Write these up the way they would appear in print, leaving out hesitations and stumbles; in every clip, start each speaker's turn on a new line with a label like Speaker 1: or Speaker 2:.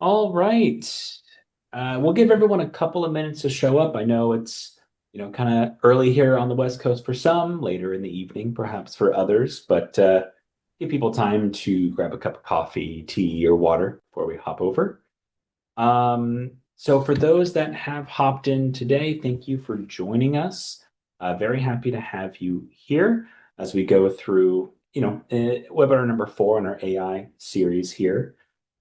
Speaker 1: All right. We'll give everyone a couple of minutes to show up. I know it's, kind of early here on the West Coast for some, later in the evening, perhaps for others, but give people time to grab a cup of coffee, tea, or water before we hop over. So for those that have hopped in today, thank you for joining us. Very happy to have you here as we go through, webinar number 4 in our AI series here.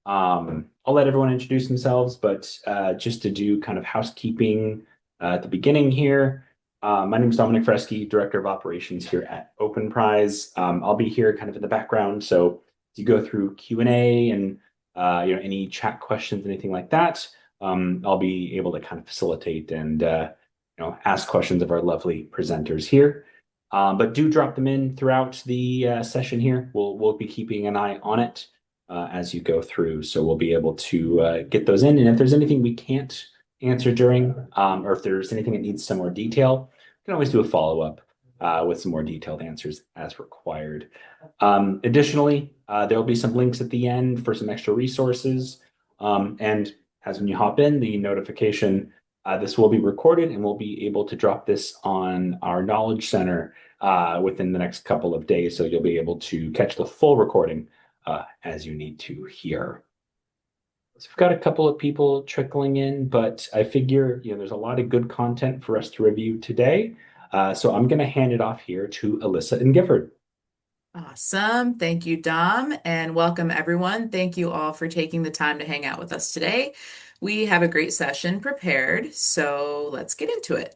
Speaker 1: I'll let everyone introduce themselves, but just to do kind of housekeeping at the beginning here. My name is Dominic Fresky, Director of Operations here at Openprise. I'll be here kind of in the background, so as you go through Q&A and any chat questions, anything like that, I'll be able to kind of facilitate and ask questions of our lovely presenters here. But do drop them in throughout the session here. We'll be keeping an eye on it as you go through. So we'll be able to get those in. And if there's anything we can't answer during, or if there's anything that needs some more detail, we can always do a follow-up with some more detailed answers as required. Additionally, there will be some links at the end for some extra resources. And as when you hop in, the notification, this will be recorded and we'll be able to drop this on our Knowledge Center within the next couple of days. So you'll be able to catch the full recording as you need to here. So we've got a couple of people trickling in, but I figure there's a lot of good content for us to review today. So I'm going to hand it off here to Alyssa and Gifford.
Speaker 2: Awesome. Thank you, Dom, and welcome everyone. Thank you all for taking the time to hang out with us today. We have a great session prepared, so let's get into it.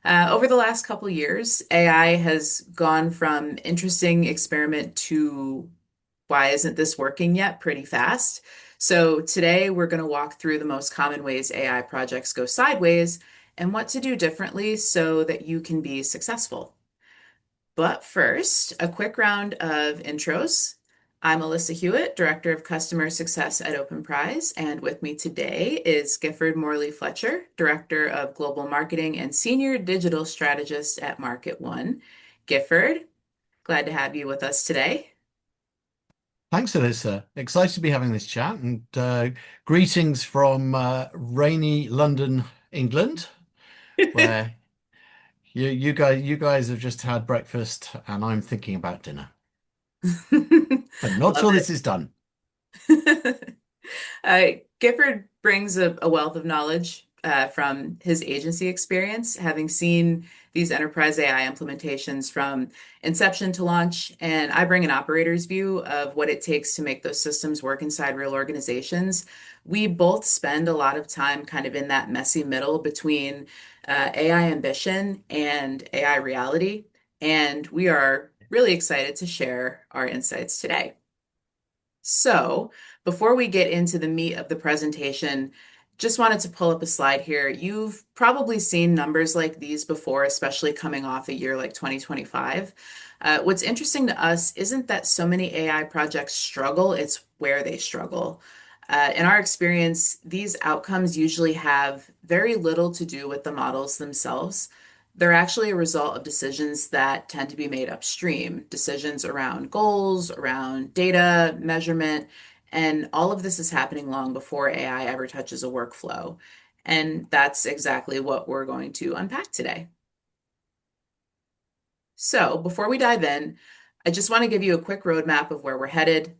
Speaker 2: Over the last couple years, AI has gone from interesting experiment to why isn't this working yet pretty fast. So today we're going to walk through the most common ways AI projects go sideways and what to do differently so that you can be successful. But first, a quick round of intros. I'm Alyssa Hewitt, Director of Customer Success at Openprise, and with me today is Gifford Morley Fletcher, Director of Global Marketing and Senior Digital Strategist at MarketOne. Gifford, glad to have you with us today.
Speaker 3: Thanks, Alyssa. Excited to be having this chat and greetings from rainy London, England, where you guys have just had breakfast and I'm thinking about dinner. But not
Speaker 2: Love
Speaker 3: till
Speaker 2: it.
Speaker 3: this is done.
Speaker 2: Gifford brings a wealth of knowledge from his agency experience, having seen these enterprise AI implementations from inception to launch. And I bring an operator's view of what it takes to make those systems work inside real organizations. We both spend a lot of time kind of in that messy middle between AI ambition and AI reality. And we are really excited to share our insights today. So, before we get into the meat of the presentation, just wanted to pull up a slide here. You've probably seen numbers like these before, especially coming off a year like 2025. What's interesting to us isn't that so many AI projects struggle, it's where they struggle. In our experience, these outcomes usually have very little to do with the models themselves. They're actually a result of decisions that tend to be made upstream, decisions around goals, around data, measurement, and all of this is happening long before AI ever touches a workflow. And that's exactly what we're going to unpack today. So, before we dive in, I just want to give you a quick roadmap of where we're headed.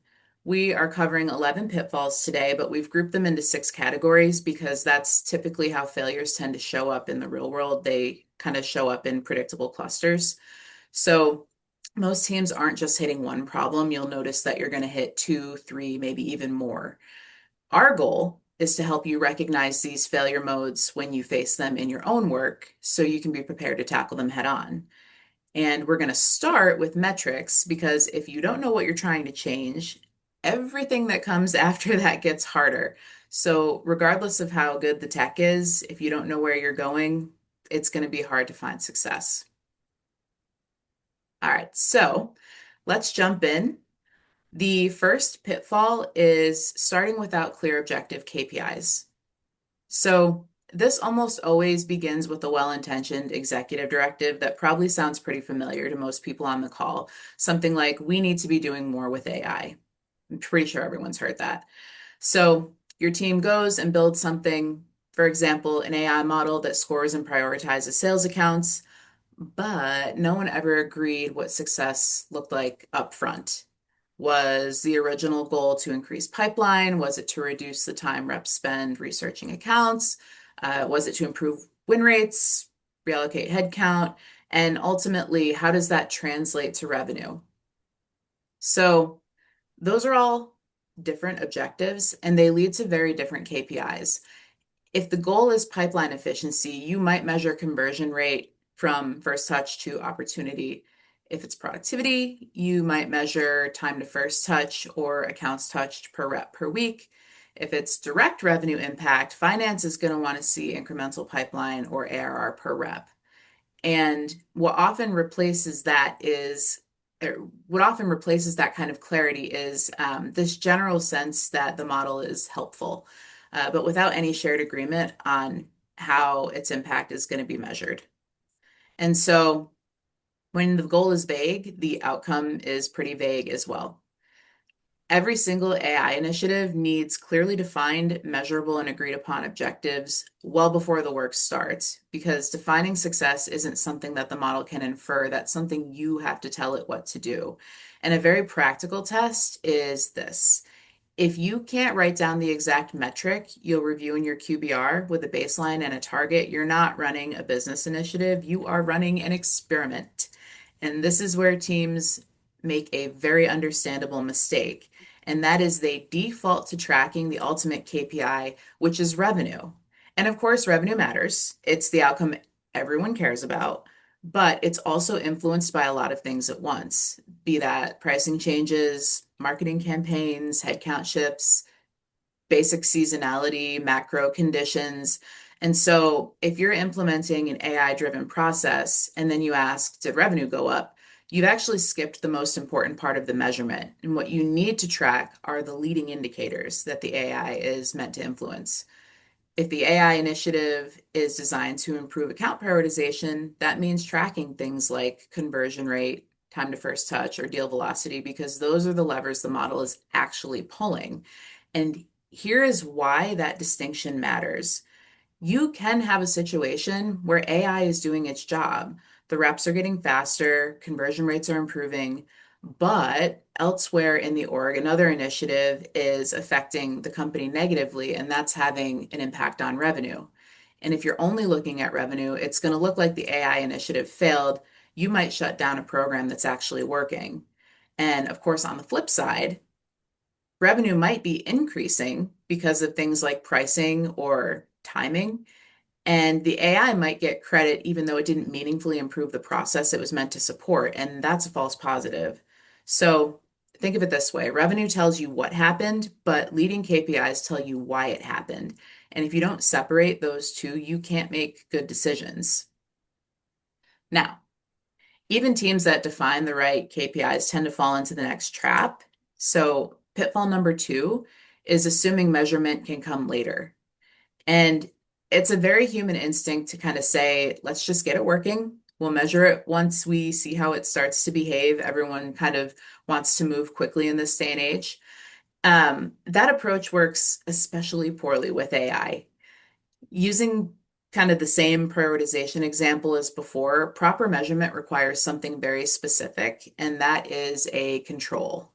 Speaker 2: We are covering 11 pitfalls today, but we've grouped them into 6 categories because that's typically how failures tend to show up in the real world. They kind of show up in predictable clusters. So, most teams aren't just hitting one problem. You'll notice that you're going to hit 2, 3, maybe even more. Our goal is to help you recognize these failure modes when you face them in your own work so you can be prepared to tackle them head on. And we're going to start with metrics because if you don't know what you're trying to change, everything that comes after that gets harder. So, regardless of how good the tech is, if you don't know where you're going, it's going to be hard to find success. All right, so let's jump in. The first pitfall is starting without clear objective KPIs. So, this almost always begins with a well-intentioned executive directive that probably sounds pretty familiar to most people on the call. Something like, we need to be doing more with AI. I'm pretty sure everyone's heard that. So your team goes and builds something, for example, an AI model that scores and prioritizes sales accounts, but no one ever agreed what success looked like up front. Was the original goal to increase pipeline? Was it to reduce the time reps spend researching accounts? Was it to improve win rates, reallocate headcount? And ultimately, how does that translate to revenue? So those are all different objectives and they lead to very different KPIs. If the goal is pipeline efficiency, you might measure conversion rate from first touch to opportunity. If it's productivity, you might measure time to first touch or accounts touched per rep per week. If it's direct revenue impact, finance is going to want to see incremental pipeline or ARR per rep. And what often replaces that kind of clarity is this general sense that the model is helpful, but without any shared agreement on how its impact is going to be measured. And so when the goal is vague, the outcome is pretty vague as well. Every single AI initiative needs clearly defined, measurable, and agreed upon objectives well before the work starts, because defining success isn't something that the model can infer. That's something you have to tell it what to do. And a very practical test is this. If you can't write down the exact metric you'll review in your QBR with a baseline and a target, you're not running a business initiative, you are running an experiment. And this is where teams make a very understandable mistake, and that is they default to tracking the ultimate KPI, which is revenue. And of course, revenue matters. It's the outcome everyone cares about, but it's also influenced by a lot of things at once, be that pricing changes, marketing campaigns, headcount shifts, basic seasonality, macro conditions. And so if you're implementing an AI-driven process and then you ask, did revenue go up? You've actually skipped the most important part of the measurement. And what you need to track are the leading indicators that the AI is meant to influence. If the AI initiative is designed to improve account prioritization, that means tracking things like conversion rate, time to first touch, or deal velocity, because those are the levers the model is actually pulling. And here is why that distinction matters. You can have a situation where AI is doing its job. The reps are getting faster, conversion rates are improving, but elsewhere in the org, another initiative is affecting the company negatively, and that's having an impact on revenue. And if you're only looking at revenue, it's going to look like the AI initiative failed. You might shut down a program that's actually working. And of course, on the flip side, revenue might be increasing because of things like pricing or timing. And the AI might get credit even though it didn't meaningfully improve the process it was meant to support. And that's a false positive. So think of it this way. Revenue tells you what happened, but leading KPIs tell you why it happened. And if you don't separate those two, you can't make good decisions. Now, even teams that define the right KPIs tend to fall into the next trap. So pitfall number two is assuming measurement can come later. And it's a very human instinct to kind of say, let's just get it working. We'll measure it once we see how it starts to behave. Everyone kind of wants to move quickly in this day and age. That approach works especially poorly with AI. Using kind of the same prioritization example as before, proper measurement requires something very specific, and that is a control.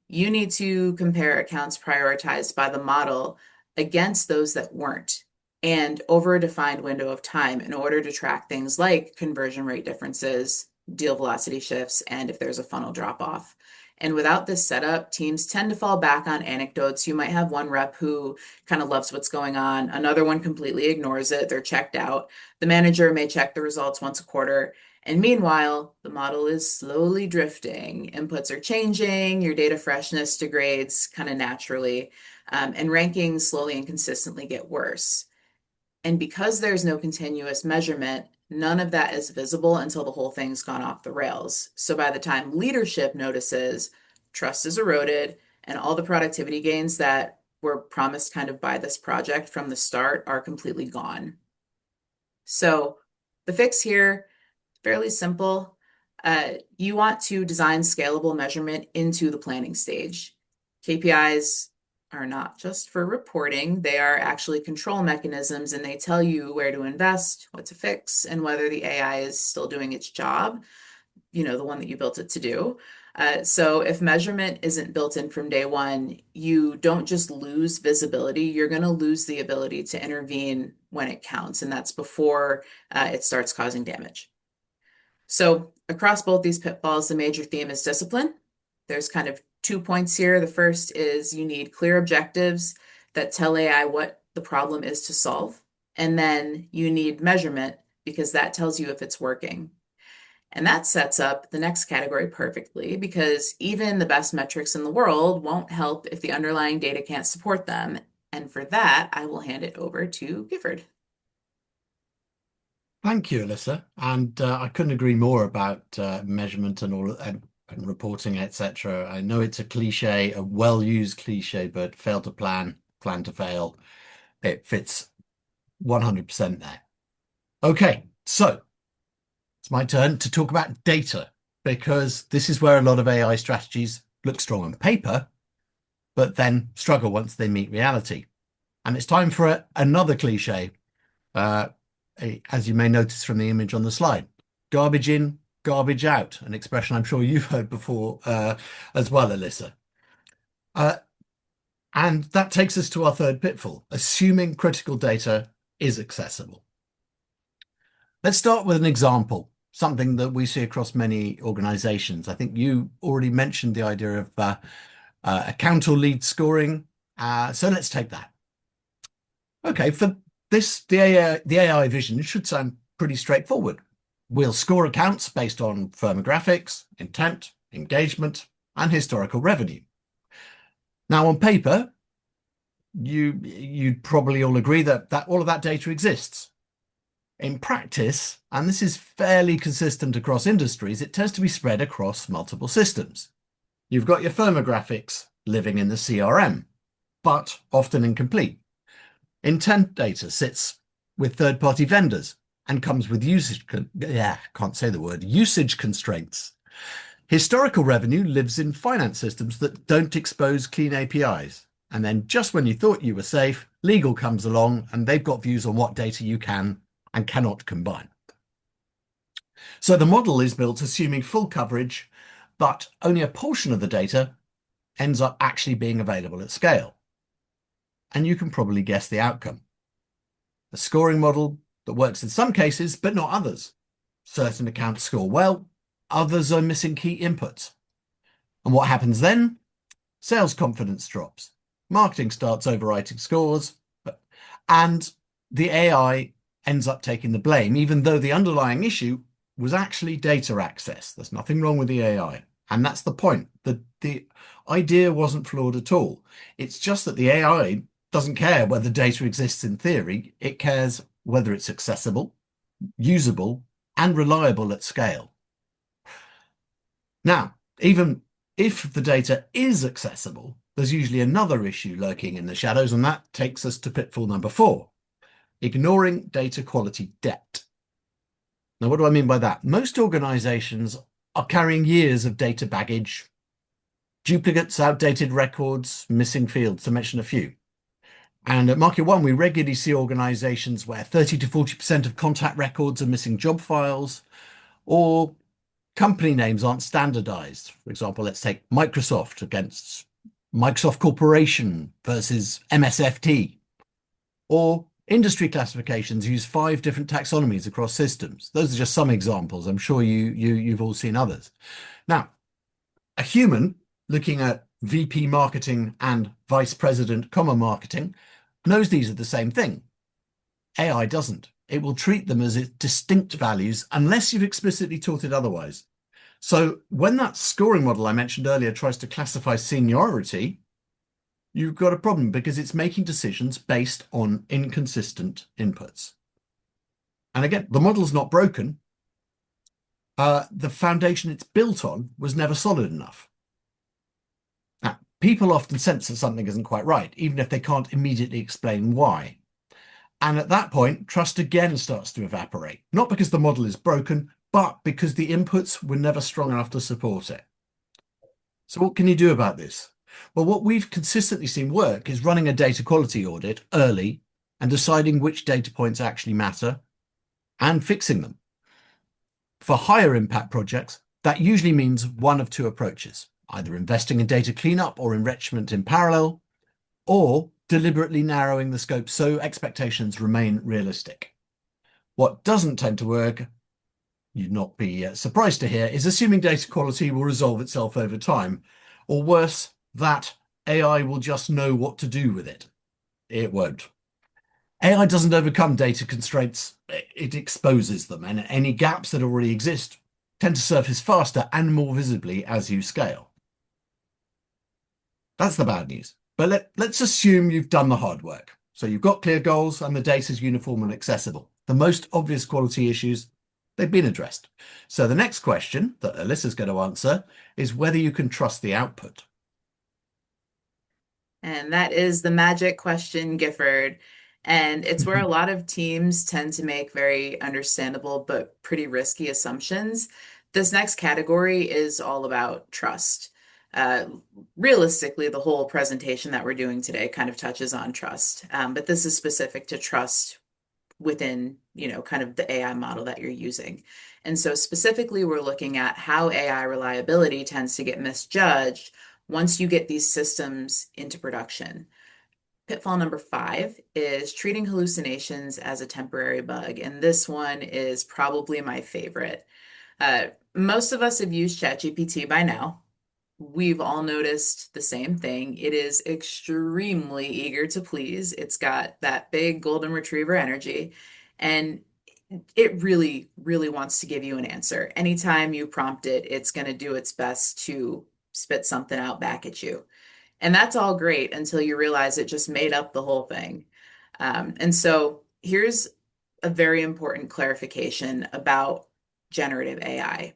Speaker 2: You need to compare accounts prioritized by the model against those that weren't, and over a defined window of time in order to track things like conversion rate differences, deal velocity shifts, and if there's a funnel drop off. And without this setup, teams tend to fall back on anecdotes. You might have one rep who kind of loves what's going on, another one completely ignores it, they're checked out. The manager may check the results once a quarter. And meanwhile, the model is slowly drifting. Inputs are changing, your data freshness degrades kind of naturally, and rankings slowly and consistently get worse. And because there's no continuous measurement, none of that is visible until the whole thing's gone off the rails. So by the time leadership notices, trust is eroded, and all the productivity gains that were promised kind of by this project from the start are completely gone. So the fix here, fairly simple. You want to design scalable measurement into the planning stage. KPIs are not just for reporting, they are actually control mechanisms, and they tell you where to invest, what to fix, and whether the AI is still doing its job, the one that you built it to do. So if measurement isn't built in from day one, you don't just lose visibility, you're going to lose the ability to intervene when it counts, and that's before it starts causing damage. So across both these pitfalls, the major theme is discipline. There's kind of 2 points here. The first is you need clear objectives that tell AI what the problem is to solve. And then you need measurement because that tells you if it's working. And that sets up the next category perfectly because even the best metrics in the world won't help if the underlying data can't support them. And for that, I will hand it over to Gifford.
Speaker 3: Thank you, Alyssa. And I couldn't agree more about measurement and all and reporting, etc. I know it's a cliche, a well-used cliche, but fail to plan, plan to fail. It fits 100% there. Okay, so it's my turn to talk about data because this is where a lot of AI strategies look strong on paper, but then struggle once they meet reality. And it's time for another cliche. As you may notice from the image on the slide, garbage in, garbage out, an expression I'm sure you've heard before as well, Alyssa. And that takes us to our third pitfall, assuming critical data is accessible. Let's start with an example, something that we see across many organizations. I think you already mentioned the idea of account or lead scoring. So let's take that. Okay, for this, the AI vision should sound pretty straightforward. We'll score accounts based on firmographics, intent, engagement, and historical revenue. Now, on paper, you'd probably all agree that all of that data exists. In practice, and this is fairly consistent across industries, it tends to be spread across multiple systems. You've got your firmographics living in the CRM, but often incomplete. Intent data sits with third-party vendors and comes with usage constraints. Historical revenue lives in finance systems that don't expose clean APIs. And then just when you thought you were safe, legal comes along and they've got views on what data you can and cannot combine. So the model is built assuming full coverage, but only a portion of the data ends up actually being available at scale. And you can probably guess the outcome. A scoring model that works in some cases, but not others. Certain accounts score well, others are missing key inputs. And what happens then? Sales confidence drops. Marketing starts overwriting scores, and the AI ends up taking the blame, even though the underlying issue was actually data access. There's nothing wrong with the AI. And that's the point. The idea wasn't flawed at all. It's just that the AI doesn't care whether data exists in theory. It cares whether it's accessible, usable, and reliable at scale. Now, even if the data is accessible, there's usually another issue lurking in the shadows, and that takes us to pitfall number 4, ignoring data quality debt. Now, what do I mean by that? Most organizations are carrying years of data baggage, duplicates, outdated records, missing fields, to mention a few. And at MarketOne, we regularly see organizations where 30 to 40% of contact records are missing job files, or company names aren't standardized. For example, let's take Microsoft against Microsoft Corporation versus MSFT, or industry classifications use 5 different taxonomies across systems. Those are just some examples. I'm sure you've all seen others. Now, a human looking at VP marketing and vice president, marketing knows these are the same thing. AI doesn't. It will treat them as distinct values unless you've explicitly taught it otherwise. So when that scoring model I mentioned earlier tries to classify seniority, you've got a problem because it's making decisions based on inconsistent inputs. And again, the model's not broken. The foundation it's built on was never solid enough. Now, people often sense that something isn't quite right, even if they can't immediately explain why. And at that point, trust again starts to evaporate, not because the model is broken, but because the inputs were never strong enough to support it. So what can you do about this? Well, what we've consistently seen work is running a data quality audit early and deciding which data points actually matter and fixing them. For higher impact projects, that usually means one of two approaches, either investing in data cleanup or enrichment in parallel, or deliberately narrowing the scope so expectations remain realistic. What doesn't tend to work, you'd not be surprised to hear, is assuming data quality will resolve itself over time, or worse, that AI will just know what to do with it. It won't. AI doesn't overcome data constraints, it exposes them, and any gaps that already exist tend to surface faster and more visibly as you scale. That's the bad news. But let's assume you've done the hard work. So you've got clear goals and the data is uniform and accessible. The most obvious quality issues, they've been addressed. So the next question that Alyssa's going to answer is whether you can trust the output.
Speaker 2: And that is the magic question, Gifford. And it's where a lot of teams tend to make very understandable but pretty risky assumptions. This next category is all about trust. Uh, Realistically, the whole presentation that we're doing today kind of touches on trust, but this is specific to trust within, kind of the AI model that you're using. And so specifically, we're looking at how AI reliability tends to get misjudged once you get these systems into production. Pitfall number 5 is treating hallucinations as a temporary bug. And this one is probably my favorite. Most of us have used ChatGPT by now. We've all noticed the same thing. It is extremely eager to please. It's got that big golden retriever energy, and it really, really wants to give you an answer. Anytime you prompt it, it's going to do its best to spit something out back at you. And that's all great until you realize it just made up the whole thing. And so here's a very important clarification about generative AI.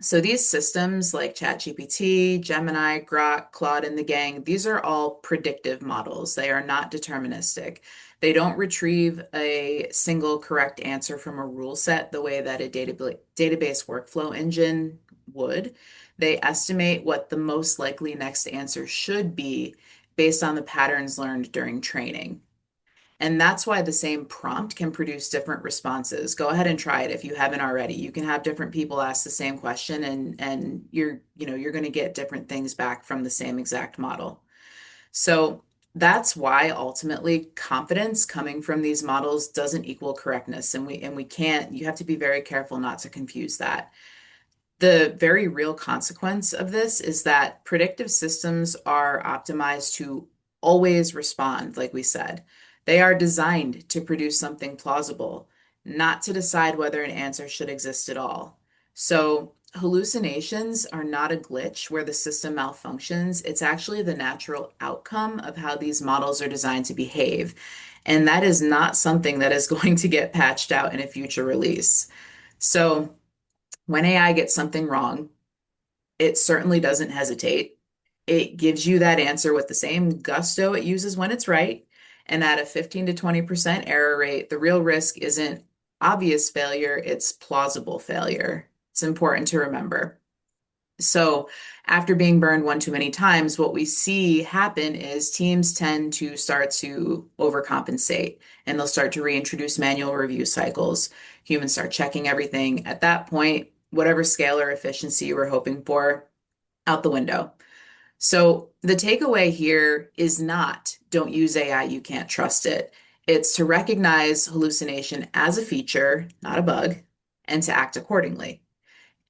Speaker 2: So these systems like ChatGPT, Gemini, Grok, Claude, and the gang, these are all predictive models. They are not deterministic. They don't retrieve a single correct answer from a rule set the way that a database workflow engine would. They estimate what the most likely next answer should be based on the patterns learned during training. And that's why the same prompt can produce different responses. Go ahead and try it if you haven't already. You can have different people ask the same question and you're going to get different things back from the same exact model. So that's why ultimately confidence coming from these models doesn't equal correctness. And we can't, you have to be very careful not to confuse that. The very real consequence of this is that predictive systems are optimized to always respond, like we said. They are designed to produce something plausible, not to decide whether an answer should exist at all. So, hallucinations are not a glitch where the system malfunctions. It's actually the natural outcome of how these models are designed to behave. And that is not something that is going to get patched out in a future release. So, when AI gets something wrong, it certainly doesn't hesitate. It gives you that answer with the same gusto it uses when it's right. And at a 15 to 20% error rate, the real risk isn't obvious failure, it's plausible failure. It's important to remember. So, after being burned one too many times, what we see happen is teams tend to start to overcompensate and they'll start to reintroduce manual review cycles. Humans start checking everything. At that point, whatever scale or efficiency you were hoping for, out the window. So, the takeaway here is not don't use AI, you can't trust it. It's to recognize hallucination as a feature, not a bug, and to act accordingly.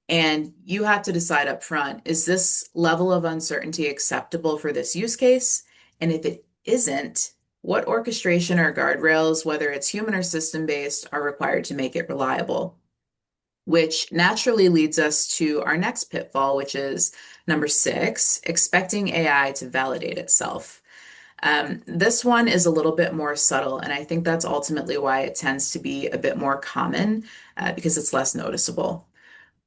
Speaker 2: And you have to decide up front, is this level of uncertainty acceptable for this use case? And if it isn't, what orchestration or guardrails, whether it's human or system based, are required to make it reliable? Which naturally leads us to our next pitfall, which is number 6, expecting AI to validate itself. This one is a little bit more subtle, and I think that's ultimately why it tends to be a bit more common because it's less noticeable.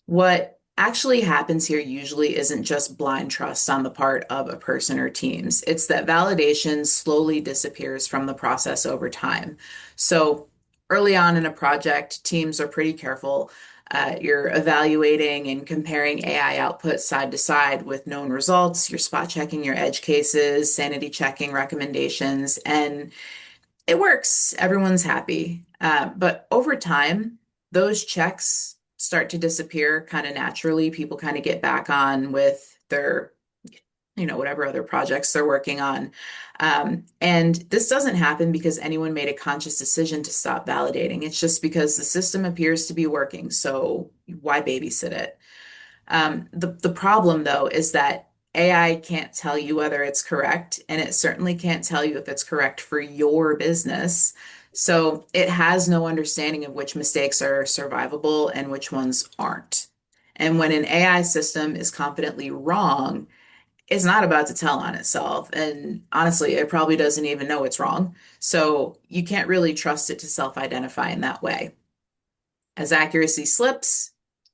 Speaker 2: What actually happens here usually isn't just blind trust on the part of a person or teams. It's that validation slowly disappears from the process over time. So early on in a project, teams are pretty careful You're evaluating and comparing AI outputs side to side with known results. You're spot checking your edge cases, sanity checking recommendations, and it works. Everyone's happy. But over time, those checks start to disappear kind of naturally. People kind of get back on with their, whatever other projects they're working on. And this doesn't happen because anyone made a conscious decision to stop validating. It's just because the system appears to be working. So why babysit it? The problem, though, is that AI can't tell you whether it's correct, and it certainly can't tell you if it's correct for your business. So it has no understanding of which mistakes are survivable and which ones aren't. And when an AI system is confidently wrong, it's not about to tell on itself. And honestly, it probably doesn't even know it's wrong. So you can't really trust it to self-identify in that way. As accuracy slips,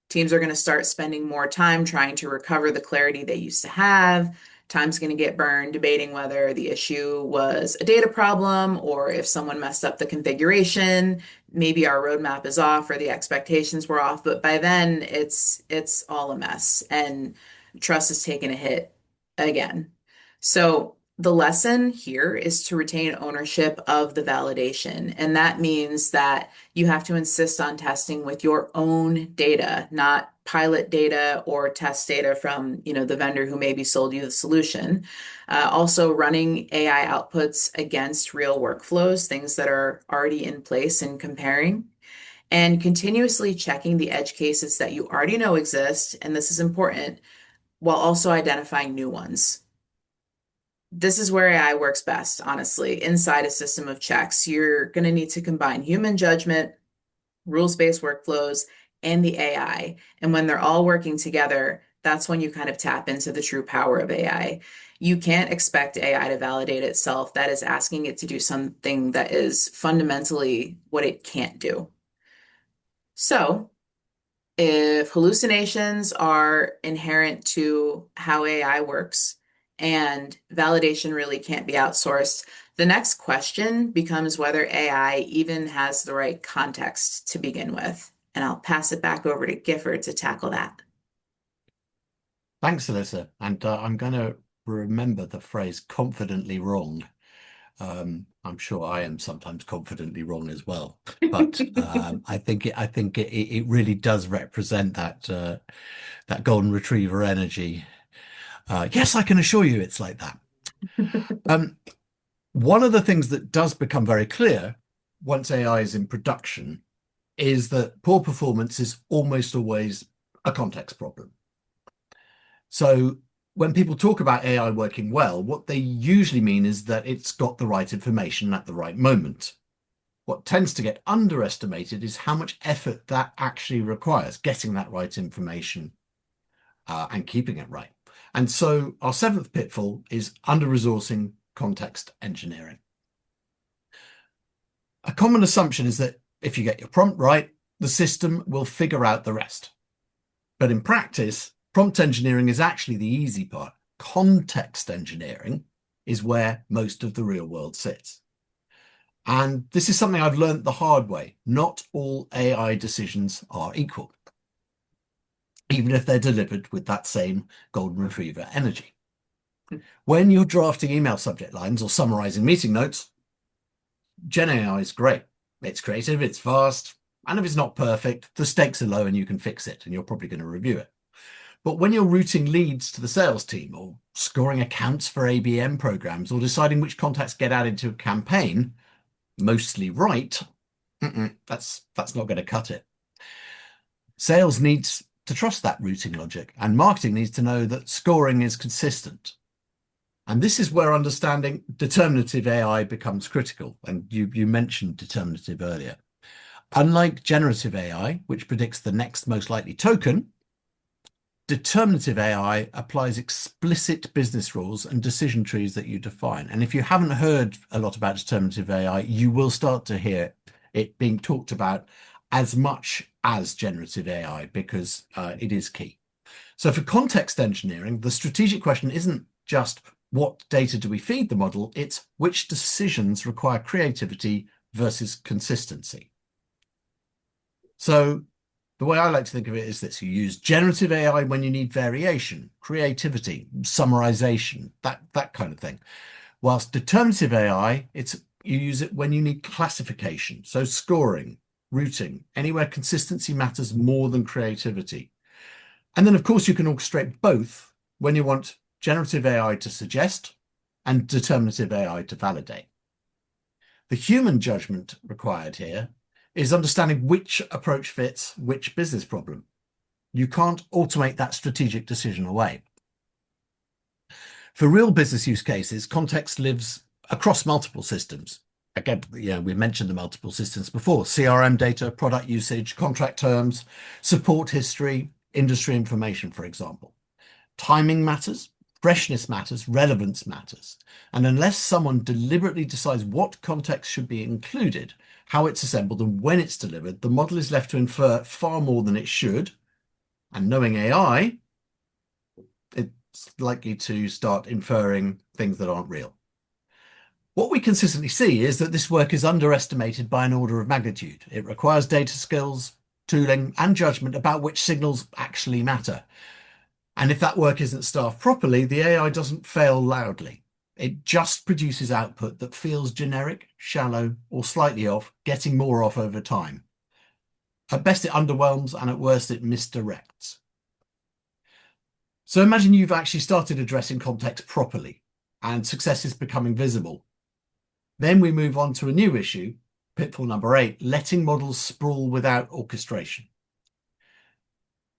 Speaker 2: teams are going to start spending more time trying to recover the clarity they used to have. Time's going to get burned debating whether the issue was a data problem or if someone messed up the configuration. Maybe our roadmap is off or the expectations were off, but by then it's all a mess and trust is taking a hit again. So the lesson here is to retain ownership of the validation. And that means that you have to insist on testing with your own data, not pilot data or test data from, the vendor who maybe sold you the solution. Also running AI outputs against real workflows, things that are already in place and comparing. And continuously checking the edge cases that you already know exist, and this is important, while also identifying new ones. This is where AI works best, honestly, inside a system of checks. You're going to need to combine human judgment, rules-based workflows, and the AI. And when they're all working together, that's when you kind of tap into the true power of AI. You can't expect AI to validate itself. That is asking it to do something that is fundamentally what it can't do. So, if hallucinations are inherent to how AI works and validation really can't be outsourced, the next question becomes whether AI even has the right context to begin with. And I'll pass it back over to Gifford to tackle that.
Speaker 3: Thanks, Alyssa. And I'm going to remember the phrase confidently wrong. I'm sure I am sometimes confidently wrong as well, but I think it really does represent that golden retriever energy. Yes, I can assure you it's like that. One of the things that does become very clear once AI is in production is that poor performance is almost always a context problem. So when people talk about AI working well, what they usually mean is that it's got the right information at the right moment. What tends to get underestimated is how much effort that actually requires, getting that right information and keeping it right. And so our seventh pitfall is under-resourcing context engineering. A common assumption is that if you get your prompt right, the system will figure out the rest. But in practice, prompt engineering is actually the easy part. Context engineering is where most of the real world sits. And this is something I've learned the hard way. Not all AI decisions are equal, even if they're delivered with that same golden retriever energy. When you're drafting email subject lines or summarizing meeting notes, Gen AI is great. It's creative, it's fast, and if it's not perfect, the stakes are low and you can fix it, and you're probably going to review it. But when you're routing leads to the sales team or scoring accounts for ABM programs or deciding which contacts get added to a campaign, mostly right, that's not going to cut it. Sales needs to trust that routing logic, and marketing needs to know that scoring is consistent. And this is where understanding determinative AI becomes critical. And you mentioned determinative earlier. Unlike generative AI, which predicts the next most likely token, determinative AI applies explicit business rules and decision trees that you define. And if you haven't heard a lot about determinative AI, you will start to hear it being talked about as much as generative AI because it is key. So for context engineering, the strategic question isn't just what data do we feed the model, it's which decisions require creativity versus consistency. So The way I like to think of it is this: you use generative AI when you need variation, creativity, summarization, that kind of thing. Whilst determinative AI, you use it when you need classification, so scoring, routing, anywhere consistency matters more than creativity. And then, of course, you can orchestrate both when you want generative AI to suggest and determinative AI to validate. The human judgment required here is understanding which approach fits which business problem. You can't automate that strategic decision away. For real business use cases, context lives across multiple systems. Again, we mentioned the multiple systems before: CRM data, product usage, contract terms, support history, industry information, for example. Timing matters, freshness matters, relevance matters. And unless someone deliberately decides what context should be included, how it's assembled, and when it's delivered, the model is left to infer far more than it should. And knowing AI, it's likely to start inferring things that aren't real. What we consistently see is that this work is underestimated by an order of magnitude. It requires data skills, tooling, and judgment about which signals actually matter. And if that work isn't staffed properly, the AI doesn't fail loudly. It just produces output that feels generic, shallow, or slightly off, getting more off over time. At best, it underwhelms, and at worst, it misdirects. So imagine you've actually started addressing context properly, and success is becoming visible. Then we move on to a new issue, pitfall number 8, letting models sprawl without orchestration.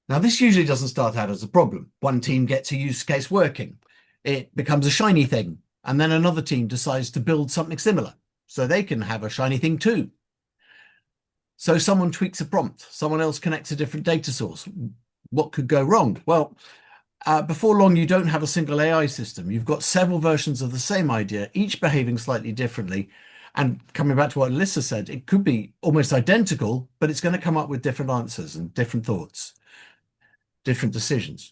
Speaker 3: Now, this usually doesn't start out as a problem. One team gets a use case working. It becomes a shiny thing, and then another team decides to build something similar, so they can have a shiny thing too. So someone tweaks a prompt, someone else connects a different data source. What could go wrong? Well, before long, you don't have a single AI system. You've got several versions of the same idea, each behaving slightly differently. And coming back to what Alyssa said, it could be almost identical, but it's going to come up with different answers and different thoughts, different decisions.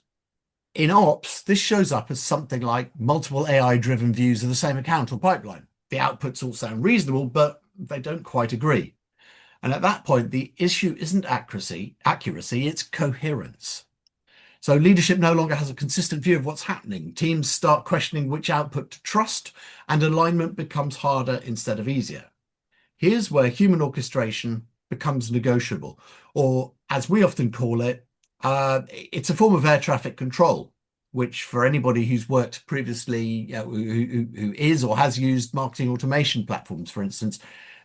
Speaker 3: In ops, this shows up as something like multiple AI-driven views of the same account or pipeline. The outputs all sound reasonable, but they don't quite agree. And at that point, the issue isn't accuracy, it's coherence. So leadership no longer has a consistent view of what's happening. Teams start questioning which output to trust, and alignment becomes harder instead of easier. Here's where human orchestration becomes negotiable, or as we often call it, it's a form of air traffic control, which for anybody who's worked previously, who is or has used marketing automation platforms, for instance,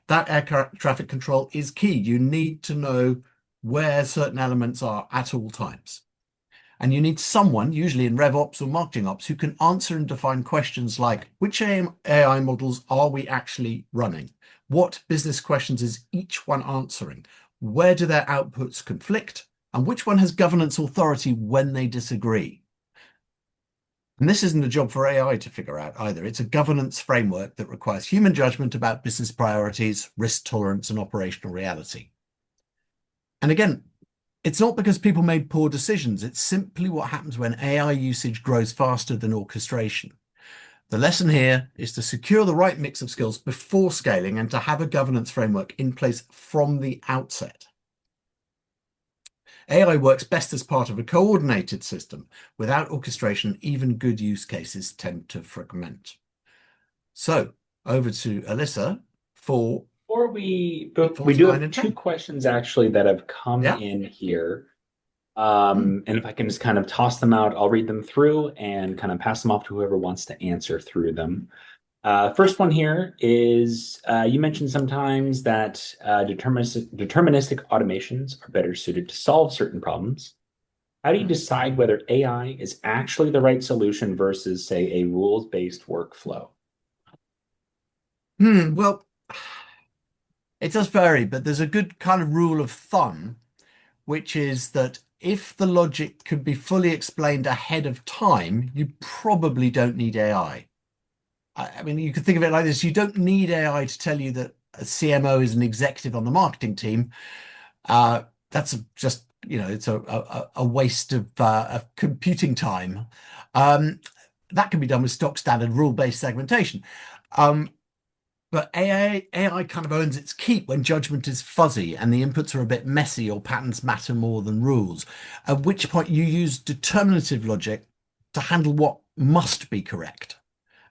Speaker 3: that air traffic control is key. You need to know where certain elements are at all times. And you need someone, usually in RevOps or marketing ops, who can answer and define questions like, which AI models are we actually running? What business questions is each one answering? Where do their outputs conflict? And which one has governance authority when they disagree? And this isn't a job for AI to figure out either. It's a governance framework that requires human judgment about business priorities, risk tolerance, and operational reality. And again, it's not because people made poor decisions. It's simply what happens when AI usage grows faster than orchestration. The lesson here is to secure the right mix of skills before scaling and to have a governance framework in place from the outset. AI works best as part of a coordinated system. Without orchestration, even good use cases tend to fragment. So over to Alyssa for
Speaker 1: Before we
Speaker 3: pitfalls
Speaker 1: do
Speaker 3: 9
Speaker 1: have
Speaker 3: and
Speaker 1: 2
Speaker 3: 10.
Speaker 1: questions actually that have come
Speaker 3: Yeah.
Speaker 1: in here. And if I can just kind of toss them out, I'll read them through and kind of pass them off to whoever wants to answer through them. First one here is you mentioned sometimes that deterministic automations are better suited to solve certain problems. How do you decide whether AI is actually the right solution versus, say, a rules-based workflow?
Speaker 3: Well, it does vary, but there's a good kind of rule of thumb, which is that if the logic can be fully explained ahead of time, you probably don't need AI. I mean, you could think of it like this: you don't need AI to tell you that a CMO is an executive on the marketing team. That's just, it's a waste of computing time. That can be done with stock standard rule-based segmentation. But AI kind of earns its keep when judgment is fuzzy and the inputs are a bit messy or patterns matter more than rules, at which point you use determinative logic to handle what must be correct.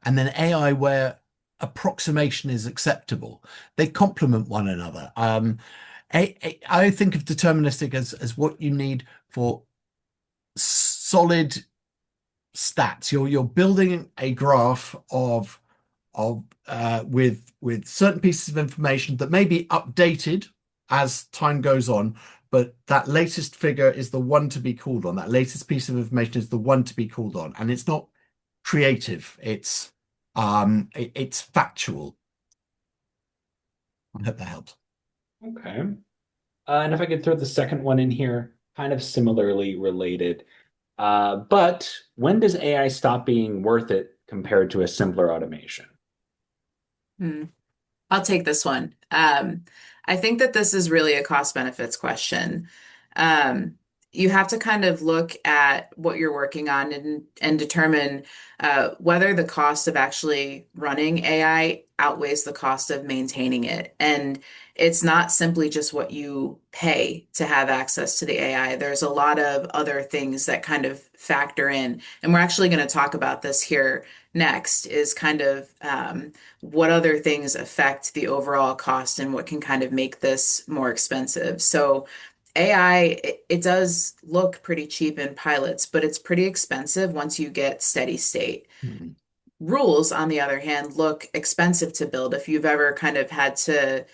Speaker 3: And then AI where approximation is acceptable. They complement one another. I think of deterministic as what you need for solid stats. You're building a graph of with certain pieces of information that may be updated as time goes on, but that latest figure is the one to be called on. That latest piece of information is the one to be called on, and it's not creative. It's factual. I hope that helps.
Speaker 1: Okay. And if I could throw the second one in here, kind of similarly related. But when does AI stop being worth it compared to a simpler automation?
Speaker 2: Hmm. I'll take this one. I think that this is really a cost benefits question. Um, you have to kind of look at what you're working on and determine whether the cost of actually running AI outweighs the cost of maintaining it. And it's not simply just what you pay to have access to the AI. There's a lot of other things that kind of factor in. And we're actually going to talk about this here next, is kind of what other things affect the overall cost and what can kind of make this more expensive. So AI, it does look pretty cheap in pilots, but it's pretty expensive once you get steady state.
Speaker 3: Mhm.
Speaker 2: Rules, on the other hand, look expensive to build if you've ever kind of had to,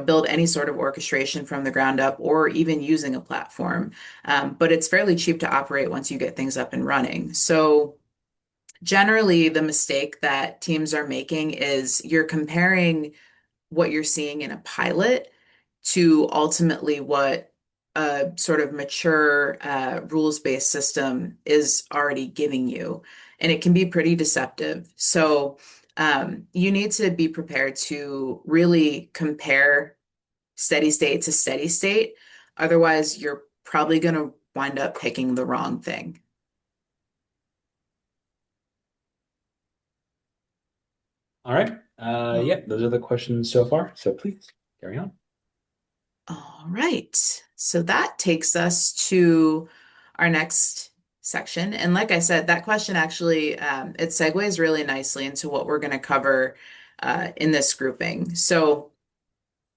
Speaker 2: build any sort of orchestration from the ground up or even using a platform. But it's fairly cheap to operate once you get things up and running. So generally, the mistake that teams are making is you're comparing what you're seeing in a pilot to ultimately what a sort of mature rules-based system is already giving you. And it can be pretty deceptive. So you need to be prepared to really compare steady state to steady state. Otherwise, you're probably going to wind up picking the wrong thing.
Speaker 1: All right. Yeah, those are the questions so far. So please carry on.
Speaker 2: All right. So that takes us to our next section. And like I said, that question actually it segues really nicely into what we're going to cover in this grouping. So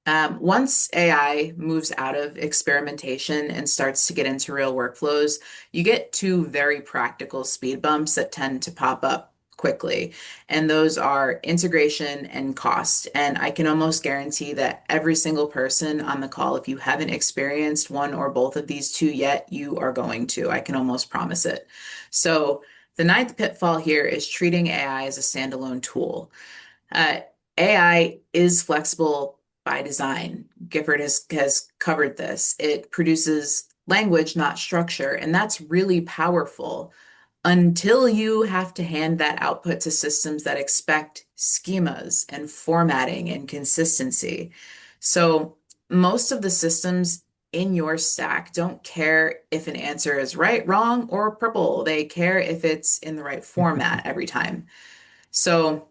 Speaker 2: once AI moves out of experimentation and starts to get into real workflows, you get two very practical speed bumps that tend to pop up quickly. And those are integration and cost. And I can almost guarantee that every single person on the call, if you haven't experienced one or both of these two yet, you are going to. I can almost promise it. So the ninth pitfall here is treating AI as a standalone tool. Uh, AI is flexible by design. Gifford has covered this. It produces language, not structure, and that's really powerful until you have to hand that output to systems that expect schemas and formatting and consistency. So most of the systems in your stack don't care if an answer is right, wrong, or purple. They care if it's in the right format every time. So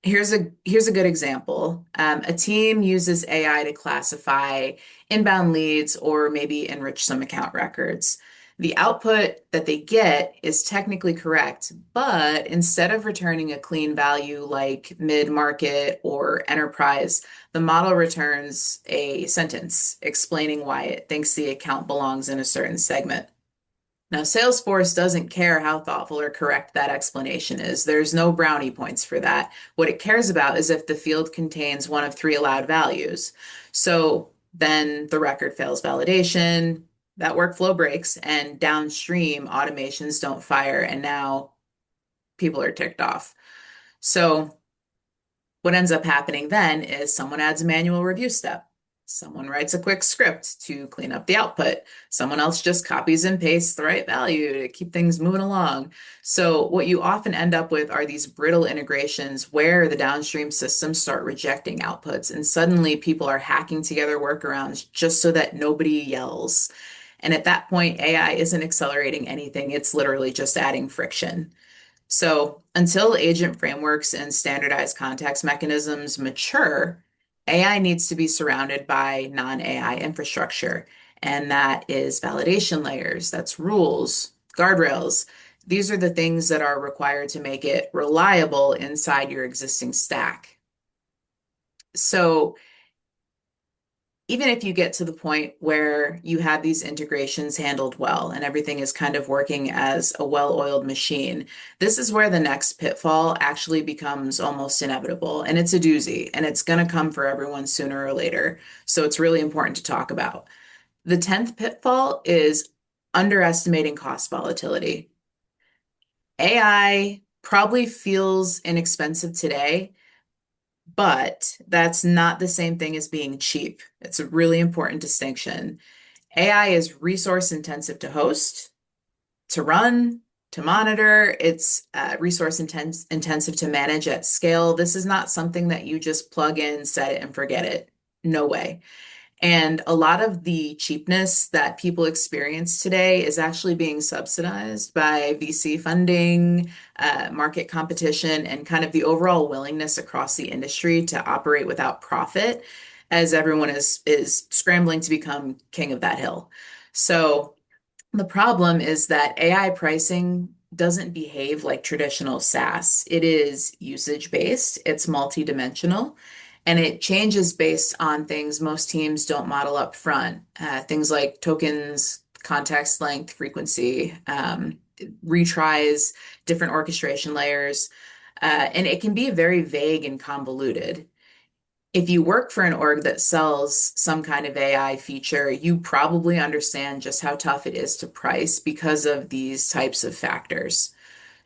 Speaker 2: here's a good example. A team uses AI to classify inbound leads or maybe enrich some account records. The output that they get is technically correct, but instead of returning a clean value like mid-market or enterprise, the model returns a sentence explaining why it thinks the account belongs in a certain segment. Now, Salesforce doesn't care how thoughtful or correct that explanation is. There's no brownie points for that. What it cares about is if the field contains one of three allowed values. So then the record fails validation, that workflow breaks, and downstream automations don't fire, and now people are ticked off. So what ends up happening then is someone adds a manual review step. Someone writes a quick script to clean up the output. Someone else just copies and pastes the right value to keep things moving along. So, what you often end up with are these brittle integrations where the downstream systems start rejecting outputs, and suddenly people are hacking together workarounds just so that nobody yells. And at that point, AI isn't accelerating anything, it's literally just adding friction. So until agent frameworks and standardized context mechanisms mature, AI needs to be surrounded by non-AI infrastructure. And that is validation layers, that's rules, guardrails. These are the things that are required to make it reliable inside your existing stack. So even if you get to the point where you have these integrations handled well and everything is kind of working as a well-oiled machine, this is where the next pitfall actually becomes almost inevitable. And it's a doozy, and it's going to come for everyone sooner or later. So it's really important to talk about. The 10th pitfall is underestimating cost volatility. AI probably feels inexpensive today, but that's not the same thing as being cheap. It's a really important distinction. AI is resource intensive to host, to run, to monitor. It's intensive to manage at scale. This is not something that you just plug in, set it, and forget it. No way. And a lot of the cheapness that people experience today is actually being subsidized by VC funding, market competition, and kind of the overall willingness across the industry to operate without profit, as everyone is scrambling to become king of that hill. So the problem is that AI pricing doesn't behave like traditional SaaS. It is usage-based, it's multidimensional, and it changes based on things most teams don't model up front. Things like tokens, context length, frequency, retries, different orchestration layers, and it can be very vague and convoluted. If you work for an org that sells some kind of AI feature, you probably understand just how tough it is to price because of these types of factors.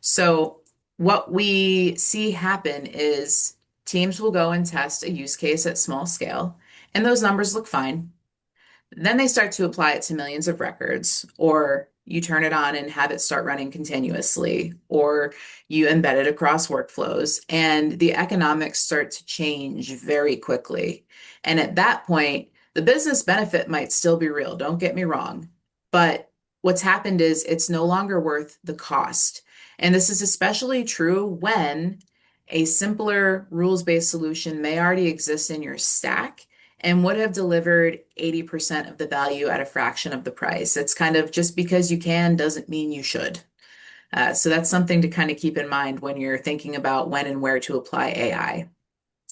Speaker 2: So, what we see happen is teams will go and test a use case at small scale, and those numbers look fine. Then they start to apply it to millions of records, or you turn it on and have it start running continuously, or you embed it across workflows, and the economics start to change very quickly. And at that point, the business benefit might still be real, don't get me wrong. But what's happened is it's no longer worth the cost. And this is especially true when a simpler rules-based solution may already exist in your stack and would have delivered 80% of the value at a fraction of the price. It's kind of just because you can doesn't mean you should. So that's something to kind of keep in mind when you're thinking about when and where to apply AI.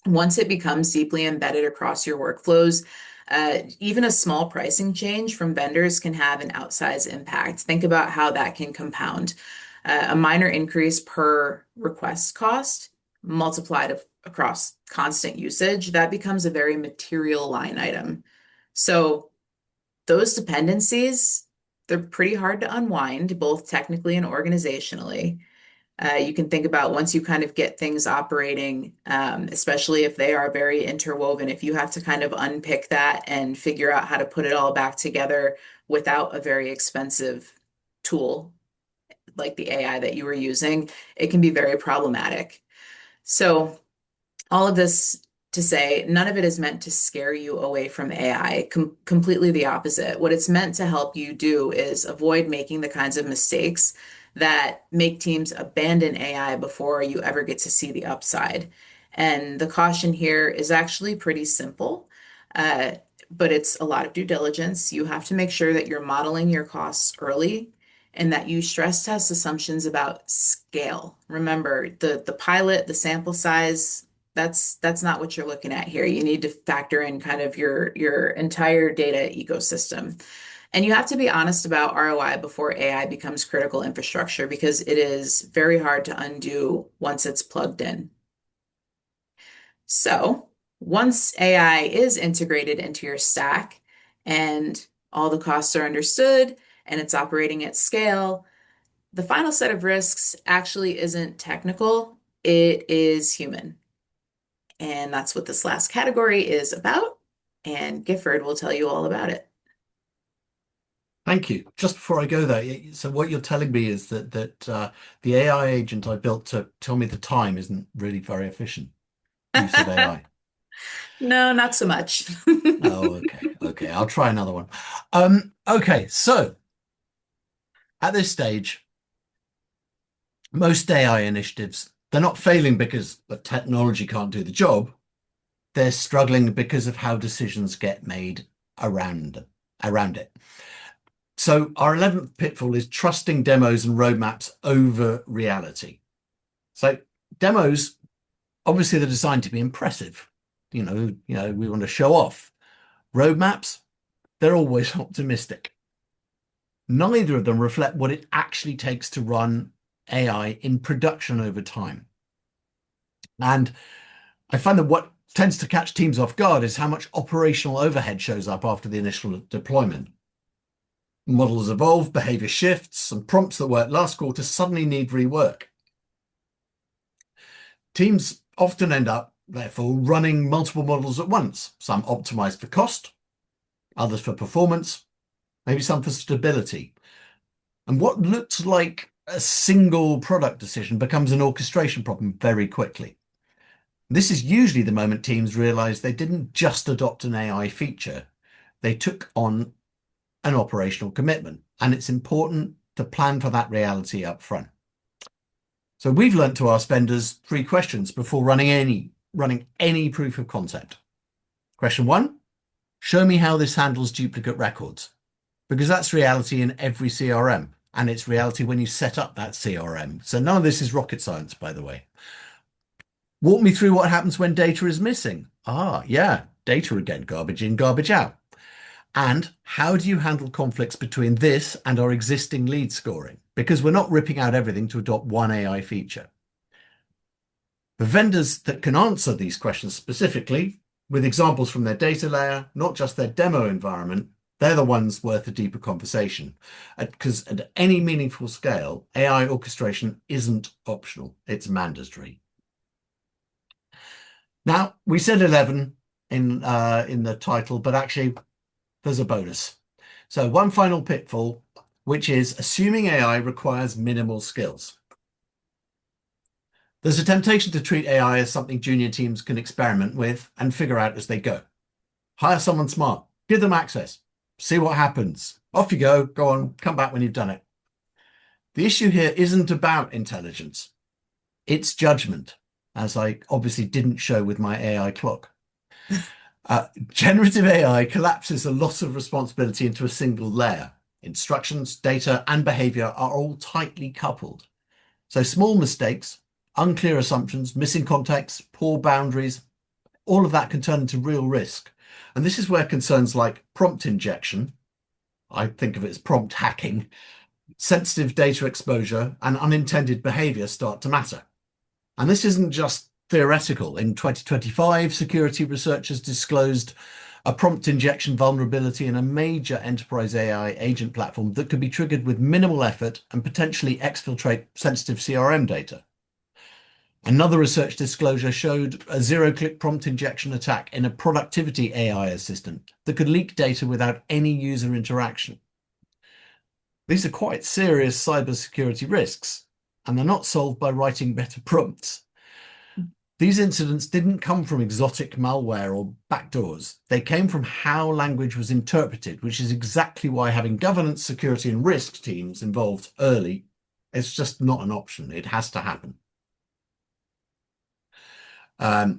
Speaker 2: Once it becomes deeply embedded across your workflows, even a small pricing change from vendors can have an outsized impact. Think about how that can compound. A minor increase per request cost multiplied across constant usage, that becomes a very material line item. So those dependencies, they're pretty hard to unwind, both technically and organizationally. You can think about once you kind of get things operating, especially if they are very interwoven, if you have to kind of unpick that and figure out how to put it all back together without a very expensive tool like the AI that you were using, it can be very problematic. So all of this to say, none of it is meant to scare you away from AI. Completely the opposite. What it's meant to help you do is avoid making the kinds of mistakes that make teams abandon AI before you ever get to see the upside. And the caution here is actually pretty simple, uh, but it's a lot of due diligence. You have to make sure that you're modeling your costs early and that you stress test assumptions about scale. Remember, the pilot, the sample size, that's not what you're looking at here. You need to factor in kind of your entire data ecosystem. And you have to be honest about ROI before AI becomes critical infrastructure because it is very hard to undo once it's plugged in. So, once AI is integrated into your stack and all the costs are understood and it's operating at scale, the final set of risks actually isn't technical, it is human. And that's what this last category is about. And Gifford will tell you all about it.
Speaker 3: Thank you. Just before I go there, so what you're telling me is that the AI agent I built to tell me the time isn't really very efficient use of AI.
Speaker 2: No, not so much.
Speaker 3: Oh, okay. Okay, I'll try another one. Okay, so at this stage, Most AI initiatives, they're not failing because the technology can't do the job. They're struggling because of how decisions get made around it. So our 11th pitfall is trusting demos and roadmaps over reality. So demos, obviously they're designed to be impressive. We want to show off. Roadmaps, they're always optimistic. Neither of them reflect what it actually takes to run AI in production over time. And I find that what tends to catch teams off guard is how much operational overhead shows up after the initial deployment. Models evolve, behavior shifts, and prompts that worked last quarter suddenly need rework. Teams often end up, therefore, running multiple models at once, some optimized for cost, others for performance, maybe some for stability. And what looks like a single product decision becomes an orchestration problem very quickly. This is usually the moment teams realize they didn't just adopt an AI feature, they took on an operational commitment, and it's important to plan for that reality up front. So we've learned to ask vendors 3 questions before running any proof of concept. Question 1, show me how this handles duplicate records, because that's reality in every CRM, and it's reality when you set up that CRM. So none of this is rocket science, by the way. Walk me through what happens when data is missing. Yeah, data again, garbage in, garbage out. And how do you handle conflicts between this and our existing lead scoring? Because we're not ripping out everything to adopt one AI feature. The vendors that can answer these questions specifically, with examples from their data layer, not just their demo environment, they're the ones worth a deeper conversation. Because at any meaningful scale, AI orchestration isn't optional, it's mandatory. Now, we said 11 in the title, but actually there's a bonus. So one final pitfall, which is assuming AI requires minimal skills. There's a temptation to treat AI as something junior teams can experiment with and figure out as they go. Hire someone smart, give them access, see what happens. Off you go on, come back when you've done it. The issue here isn't about intelligence, it's judgment, as I obviously didn't show with my AI clock. Generative AI collapses a lot of responsibility into a single layer. Instructions, data, and behavior are all tightly coupled. So small mistakes, unclear assumptions, missing context, poor boundaries, all of that can turn into real risk. And this is where concerns like prompt injection, I think of it as prompt hacking, sensitive data exposure, and unintended behavior start to matter. And this isn't just theoretical. In 2025, security researchers disclosed a prompt injection vulnerability in a major enterprise AI agent platform that could be triggered with minimal effort and potentially exfiltrate sensitive CRM data. Another research disclosure showed a zero-click prompt injection attack in a productivity AI assistant that could leak data without any user interaction. These are quite serious cybersecurity risks, and they're not solved by writing better prompts. These incidents didn't come from exotic malware or backdoors. They came from how language was interpreted, which is exactly why having governance, security, and risk teams involved early is just not an option. It has to happen.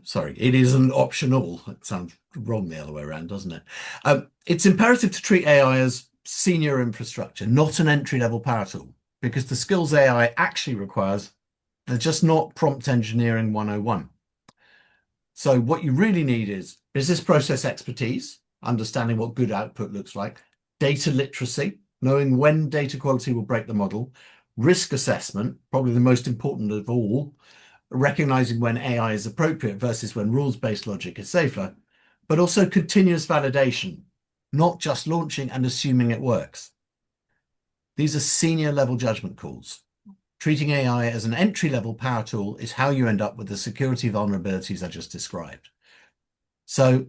Speaker 3: Sorry, it isn't optional. It sounds wrong the other way around, doesn't it? It's imperative to treat AI as senior infrastructure, not an entry-level power tool, because the skills AI actually requires, they're just not prompt engineering 101. So what you really need is business process expertise, understanding what good output looks like, data literacy, knowing when data quality will break the model, risk assessment, probably the most important of all, recognizing when AI is appropriate versus when rules-based logic is safer, but also continuous validation, not just launching and assuming it works. These are senior level judgment calls. Treating AI as an entry-level power tool is how you end up with the security vulnerabilities I just described. So,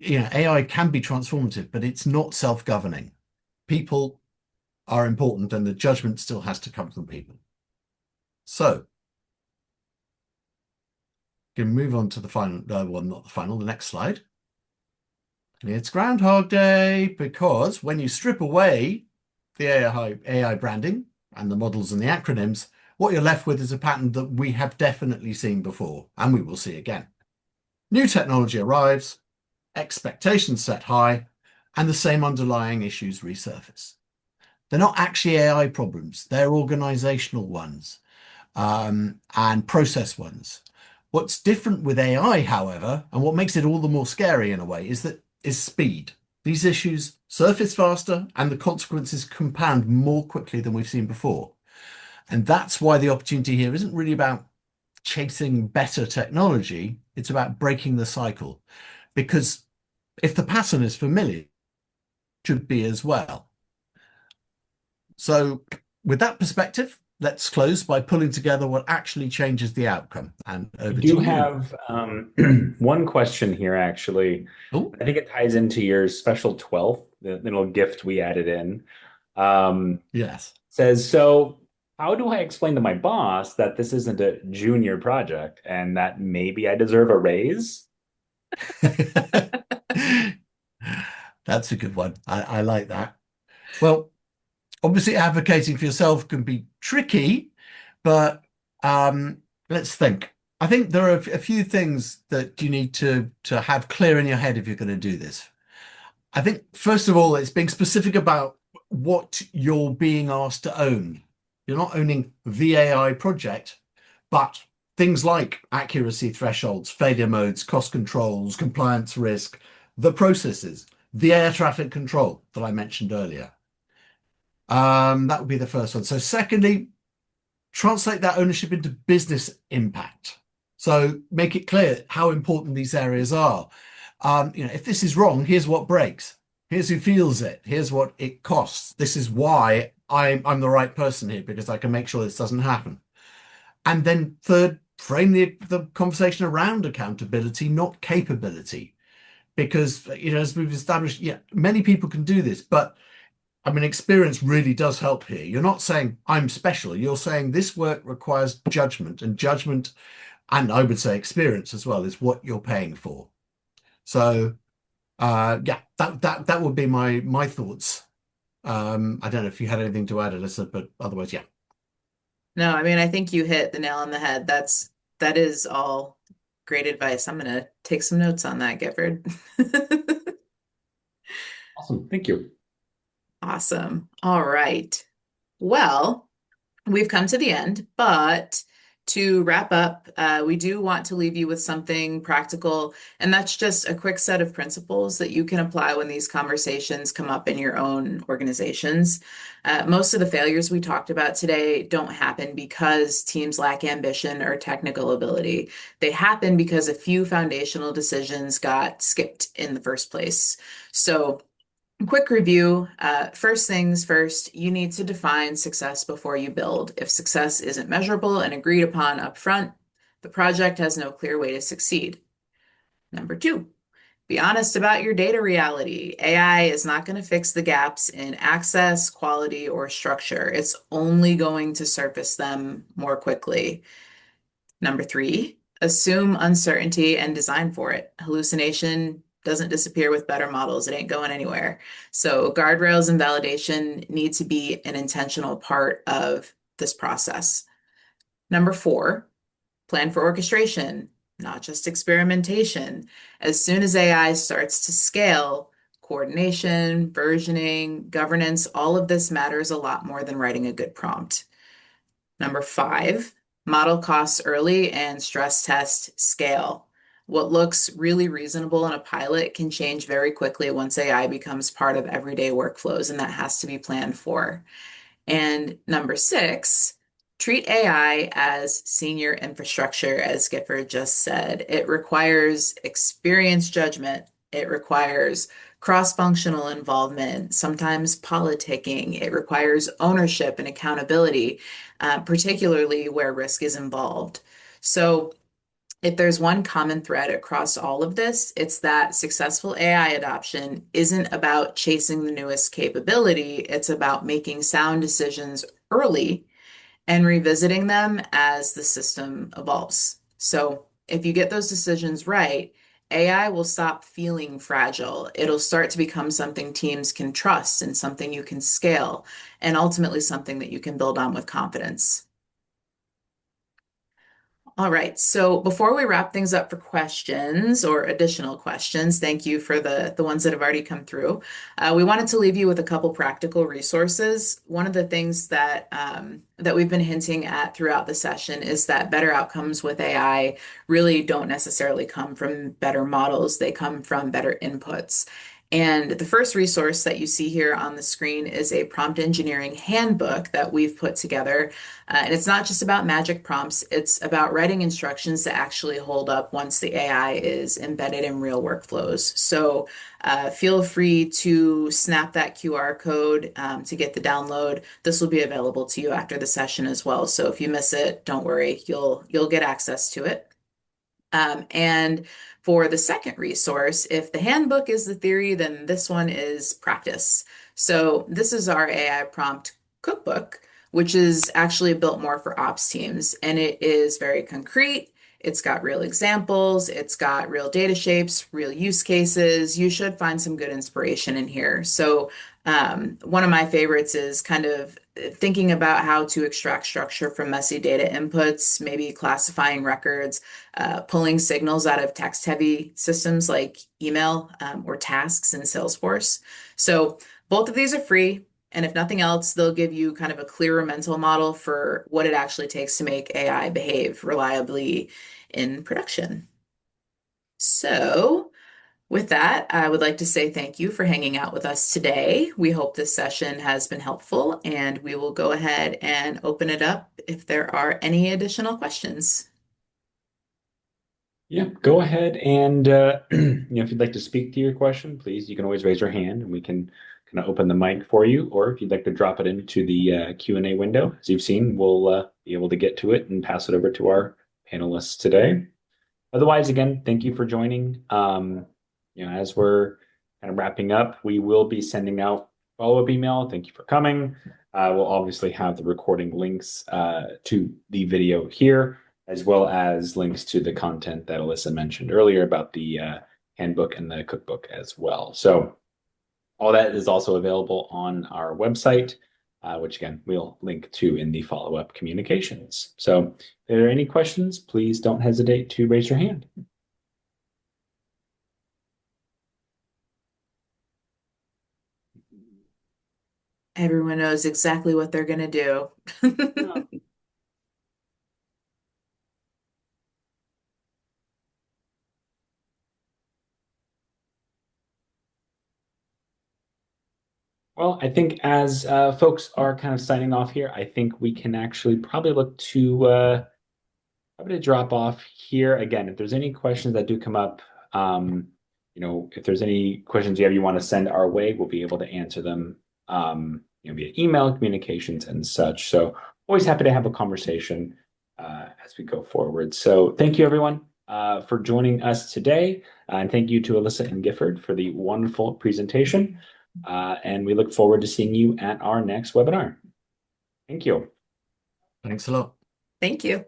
Speaker 3: AI can be transformative, but it's not self-governing. People are important, and the judgment still has to come from people. So, can move on to the final, well, not the final, the next slide. It's Groundhog Day, because when you strip away the AI branding and the models and the acronyms, what you're left with is a pattern that we have definitely seen before, and we will see again. New technology arrives, expectations set high, and the same underlying issues resurface. They're not actually AI problems, they're organizational ones, and process ones. What's different with AI, however, and what makes it all the more scary in a way, is speed. These issues surface faster and the consequences compound more quickly than we've seen before. And that's why the opportunity here isn't really about chasing better technology, it's about breaking the cycle. Because if the pattern is familiar, it should be as well. So, with that perspective, let's close by pulling together what actually changes the outcome. And
Speaker 1: I
Speaker 3: over to
Speaker 1: do
Speaker 3: you.
Speaker 1: have one question here, actually.
Speaker 3: Oh,
Speaker 1: I think it ties into your special 12th, the little gift we added in. Um,
Speaker 3: yes.
Speaker 1: says, so how do I explain to my boss that this isn't a junior project and that maybe I deserve a raise?
Speaker 3: That's a good one. I like that. Well, obviously, advocating for yourself can be tricky, but let's think. I think there are a few things that you need to have clear in your head if you're going to do this. I think, first of all, it's being specific about what you're being asked to own. You're not owning the AI project, but things like accuracy thresholds, failure modes, cost controls, compliance risk, the processes, the air traffic control that I mentioned earlier. That would be the first one. So, secondly, translate that ownership into business impact. So, make it clear how important these areas are. If this is wrong, here's what breaks. Here's who feels it. Here's what it costs. This is why I'm the right person here because I can make sure this doesn't happen. And then third, frame the conversation around accountability, not capability. Because, as we've established, yeah, many people can do this, but I mean, experience really does help here. You're not saying I'm special. You're saying this work requires judgment, and judgment, and I would say experience as well, is what you're paying for. So, yeah, that would be my thoughts. I don't know if you had anything to add, Alyssa, but otherwise, yeah.
Speaker 2: No, I mean, I think you hit the nail on the head. That is all great advice. I'm gonna take some notes on that, Gifford.
Speaker 1: Awesome. Thank you.
Speaker 2: Awesome. All right. Well, we've come to the end, but to wrap up, we do want to leave you with something practical, and that's just a quick set of principles that you can apply when these conversations come up in your own organizations. Most of the failures we talked about today don't happen because teams lack ambition or technical ability. They happen because a few foundational decisions got skipped in the first place. So, quick review. First things first, you need to define success before you build. If success isn't measurable and agreed upon upfront, the project has no clear way to succeed. Number two, be honest about your data reality. AI is not going to fix the gaps in access, quality, or structure. It's only going to surface them more quickly. Number three, assume uncertainty and design for it. Hallucination doesn't disappear with better models. It ain't going anywhere. So guardrails and validation need to be an intentional part of this process. Number four, plan for orchestration, not just experimentation. As soon as AI starts to scale, coordination, versioning, governance, all of this matters a lot more than writing a good prompt. Number five, model costs early and stress test scale. What looks really reasonable in a pilot can change very quickly once AI becomes part of everyday workflows, and that has to be planned for. And number six, treat AI as senior infrastructure, as Gifford just said. It requires experience judgment. It requires cross-functional involvement, sometimes politicking. It requires ownership and accountability, particularly where risk is involved. So if there's one common thread across all of this, it's that successful AI adoption isn't about chasing the newest capability. It's about making sound decisions early and revisiting them as the system evolves. So if you get those decisions right, AI will stop feeling fragile. It'll start to become something teams can trust and something you can scale, and ultimately something that you can build on with confidence. All right. So before we wrap things up for questions or additional questions, thank you for the ones that have already come through. We wanted to leave you with a couple practical resources. One of the things that we've been hinting at throughout the session is that better outcomes with AI really don't necessarily come from better models. They come from better inputs. And the first resource that you see here on the screen is a prompt engineering handbook that we've put together. And it's not just about magic prompts, it's about writing instructions that actually hold up once the AI is embedded in real workflows. So feel free to snap that QR code to get the download. This will be available to you after the session as well. So if you miss it, don't worry, you'll get access to it. And for the second resource, if the handbook is the theory, then this one is practice. So this is our AI prompt cookbook, which is actually built more for ops teams, and it is very concrete. It's got real examples, it's got real data shapes, real use cases. You should find some good inspiration in here. So one of my favorites is kind of thinking about how to extract structure from messy data inputs, maybe classifying records, pulling signals out of text-heavy systems like email or tasks in Salesforce. So both of these are free. And if nothing else, they'll give you kind of a clearer mental model for what it actually takes to make AI behave reliably in production. So, with that, I would like to say thank you for hanging out with us today. We hope this session has been helpful, and we will go ahead and open it up if there are any additional questions.
Speaker 1: Yeah, go ahead and if you'd like to speak to your question, please, you can always raise your hand and we can kind of open the mic for you. Or if you'd like to drop it into the Q&A window, as you've seen, we'll be able to get to it and pass it over to our panelists today. Otherwise, again, thank you for joining. As we're kind of wrapping up, we will be sending out follow-up email. Thank you for coming. We'll obviously have the recording links to the video here, as well as links to the content that Alyssa mentioned earlier about the handbook and the cookbook as well. So all that is also available on our website, which again, we'll link to in the follow-up communications. So if there are any questions, please don't hesitate to raise your hand.
Speaker 2: Everyone knows exactly what they're going to do.
Speaker 1: Well, I think as folks are kind of signing off here, I think we can actually probably look to probably drop off here. Again, if there's any questions that do come up, if there's any questions you want to send our way, we'll be able to answer them, via email communications and such. So always happy to have a conversation as we go forward. So thank you, everyone, for joining us today. And thank you to Alyssa and Gifford for the wonderful presentation. And we look forward to seeing you at our next webinar. Thank you.
Speaker 3: Thanks a lot.
Speaker 2: Thank you.